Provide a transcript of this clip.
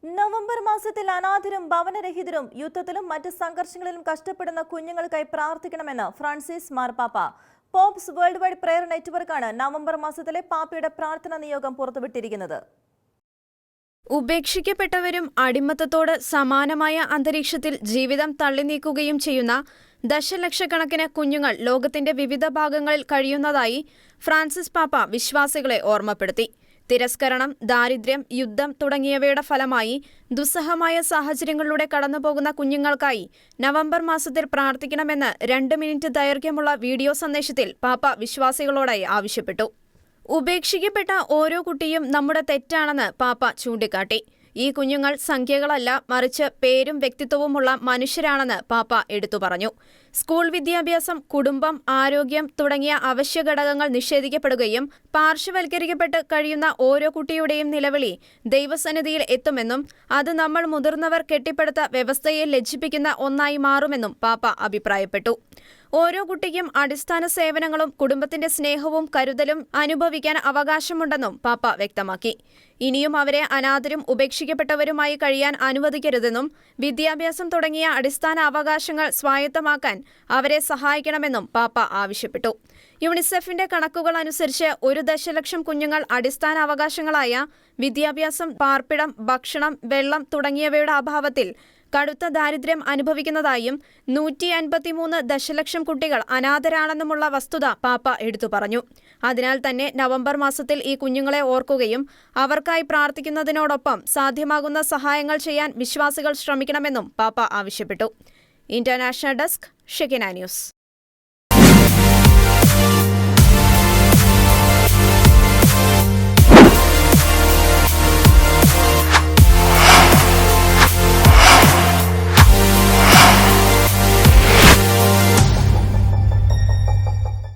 November മാസത്തിൽ അനാഥരും ഭവനരഹിതരും യുദ്ധത്തിലും മറ്റ് സംഘർഷങ്ങളിലും കഷ്ടപ്പെടുന്ന കുഞ്ഞുങ്ങൾക്കായി പ്രാർത്ഥിക്കണമെന്ന് ഫ്രാൻസിസ് മാർപ്പാപ്പ. പോപ്സ് വേൾഡ് വൈഡ് പ്രയർ നെറ്റ്വർക്കാണ് നവംബർ മാസത്തിലെ പാപ്പയുടെ പ്രാർത്ഥനാ നിയോഗം പുറത്തുവിട്ടിരിക്കുന്നത്. ഉപേക്ഷിക്കപ്പെട്ടവരും അടിമത്തത്തോട് സമാനമായ അന്തരീക്ഷത്തിൽ ജീവിതം തള്ളിനീക്കുകയും ചെയ്യുന്ന ദശലക്ഷക്കണക്കിന് കുഞ്ഞുങ്ങൾ ലോകത്തിന്റെ വിവിധ ഭാഗങ്ങളിൽ കഴിയുന്നതായി ഫ്രാൻസിസ് പാപ്പ വിശ്വാസികളെ ഓർമ്മപ്പെടുത്തി. തിരസ്കരണം, ദാരിദ്ര്യം, യുദ്ധം തുടങ്ങിയവയുടെ ഫലമായി ദുസ്സഹമായ സാഹചര്യങ്ങളിലൂടെ കടന്നുപോകുന്ന കുഞ്ഞുങ്ങൾക്കായി നവംബർ മാസത്തിൽ പ്രാർത്ഥിക്കണമെന്ന് 2 മിനിറ്റ് ദൈർഘ്യമുള്ള വീഡിയോ സന്ദേശത്തിൽ പാപ്പ വിശ്വാസികളോടായി ആവശ്യപ്പെട്ടു. ഉപേക്ഷിക്കപ്പെട്ട ഓരോ കുട്ടിയും നമ്മുടെ തെറ്റാണെന്ന് പാപ്പ ചൂണ്ടിക്കാട്ടി. ഈ കുഞ്ഞുങ്ങൾ സംഖ്യകളല്ല, മറിച്ച് പേരും വ്യക്തിത്വവുമുള്ള മനുഷ്യരാണെന്ന് പാപ്പ എടുത്തു പറഞ്ഞു. സ്കൂൾ വിദ്യാഭ്യാസം, കുടുംബം, ആരോഗ്യം തുടങ്ങിയ അവശ്യ ഘടകങ്ങൾ നിഷേധിക്കപ്പെടുകയും പാർശ്വവൽക്കരിക്കപ്പെട്ട് കഴിയുന്ന ഓരോ കുട്ടിയുടെയും നിലവിളി ദൈവസന്നിധിയിൽ എത്തുമെന്നും അത് നമ്മൾ മുതിർന്നവർ കെട്ടിപ്പടുത്ത വ്യവസ്ഥയെ ലജ്ജിപ്പിക്കുന്ന ഒന്നായി മാറുമെന്നും പാപ്പ അഭിപ്രായപ്പെട്ടു. ഓരോ കുട്ടിക്കും അടിസ്ഥാന സേവനങ്ങളും കുടുംബത്തിന്റെ സ്നേഹവും കരുതലും അനുഭവിക്കാൻ അവകാശമുണ്ടെന്നും പാപ്പ വ്യക്തമാക്കി. ഇനിയും അവരെ അനാഥരും ഉപേക്ഷിക്കപ്പെട്ടവരുമായി കഴിയാൻ അനുവദിക്കരുതെന്നും വിദ്യാഭ്യാസം തുടങ്ങിയ അടിസ്ഥാന അവകാശങ്ങൾ സ്വായത്തമാക്കാൻ അവരെ സഹായിക്കണമെന്നും പാപ്പ ആവശ്യപ്പെട്ടു. യുണിസെഫിന്റെ കണക്കുകൾ അനുസരിച്ച് 1 ദശലക്ഷം കുഞ്ഞുങ്ങൾ അടിസ്ഥാന അവകാശങ്ങളായ വിദ്യാഭ്യാസം, പാർപ്പിടം, ഭക്ഷണം, വെള്ളം തുടങ്ങിയവയുടെ അഭാവത്തിൽ കടുത്ത ദാരിദ്ര്യം അനുഭവിക്കുന്നതായും 153 ദശലക്ഷം കുട്ടികൾ അനാഥരാണെന്നുമുള്ള വസ്തുത പാപ്പ എടുത്തു പറഞ്ഞു. അതിനാൽ തന്നെ നവംബർ മാസത്തിൽ ഈ കുഞ്ഞുങ്ങളെ ഓർക്കുകയും അവർക്കായി പ്രാർത്ഥിക്കുന്നതിനോടൊപ്പം സാധ്യമാകുന്ന സഹായങ്ങൾ ചെയ്യാൻ വിശ്വാസികൾ ശ്രമിക്കണമെന്നും പാപ്പ ആവശ്യപ്പെട്ടു. International desk, Shekinah news.